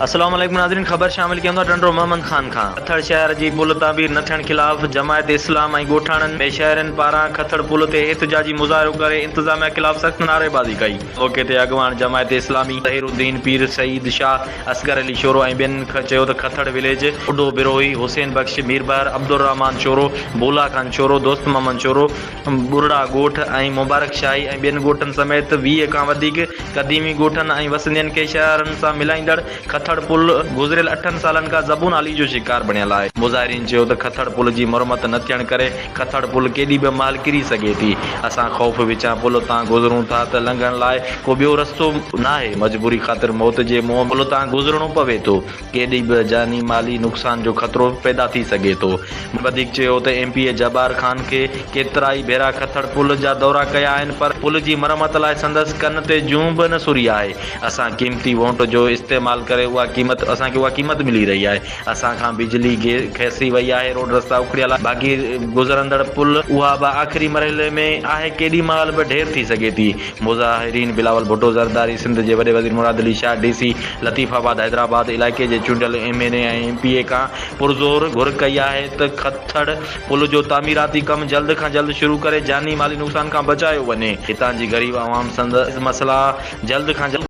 अस्सलाम वालेकुम नाज़रीन, ख़बर शामिल कयूं था टंडो मोहम्मद ख़ान खां। खथड़ शहर जी पुल ताबीर न थियण ख़िलाफ़ जमायत इस्लाम ऐं ॻोठाणनि में शहरनि पारां खथड़ पुल ते एहतिजाजी मुज़ाहिरो करे इंतिज़ामिया ख़िलाफ़ सख़्त नारेबाज़ी कई। मौक़े ते अॻवान जमायत इस्लामी ज़हीरुद्दीन पीर सईद शाह, असगर अली शोरो ऐं ॿियनि चयो त खथड़ विलेज उडो बिरोही, हुसैन बख्श, मीरबहर, अब्दुर्रहमान शोरो, बोला खान शोरो, दोस्त मोहम्मद शोरो, बुरड़ा ॻोठ ऐं मुबारक शाही ऐं ॿियनि ॻोठनि समेत 20 खां वधीक क़दीमी ॻोठनि ऐं वसंदियनि खे शहरनि सां मिलाईंदड़ खथड़ पुल गुज़िरियल 8 सालनि खां ज़बून आली जो शिकार बणियल आहे। मुज़ाहिरीन चयो त खथड़ पुल जी मरम्मत न थियण करे खथड़ पुल केॾी बि महिल किरी सघे थी। असां ख़ौफ़ विचां पुल तां गुज़रूं था त लंघण लाइ को ॿियो रस्तो न आहे। मजबूरी ख़ातिर मौत जे मुंहुं पुल तां गुज़रणो पवे थो। केॾी बि जानी माली नुक़सान जो ख़तरो पैदा थी सघे थो। वधीक चयो त MP जब्बार ख़ान खे केतिराई भेरा खथड़ पुल जा दौरा कया आहिनि, पर पुल जी मरम्मत लाइ संदसि कन ते जूं बि न सुरी आहे। असां क़ीमती वोट जो इस्तेमालु करे असांखे उहा क़ीमत मिली रही आहे। असां खां बिजली खसी वई आहे, रोड रस्ता उखड़ियल आहे, बाक़ी गुज़रंदड़ पुल उहा बि आख़िरी मरहले में आहे, केॾी महिल बि ढेर थी सघे थी। मुज़ाहिरीन बिलावल भुट्टो ज़रदारी, सिंध जे वॾे वज़ीर मुराद अली शाह, DC लतीफ़ाबाद हैदराबाद इलाइक़े जे चूंडियल MNA ऐं MPA खां पुरज़ोर घुर कई आहे त खथड़ पुल जो तामीराती कमु जल्द खां जल्द शुरू करे जानी माली नुक़सान खां बचायो वञे। हितां जी ग़रीब आवाम संदसि मसइला जल्द खां जल्द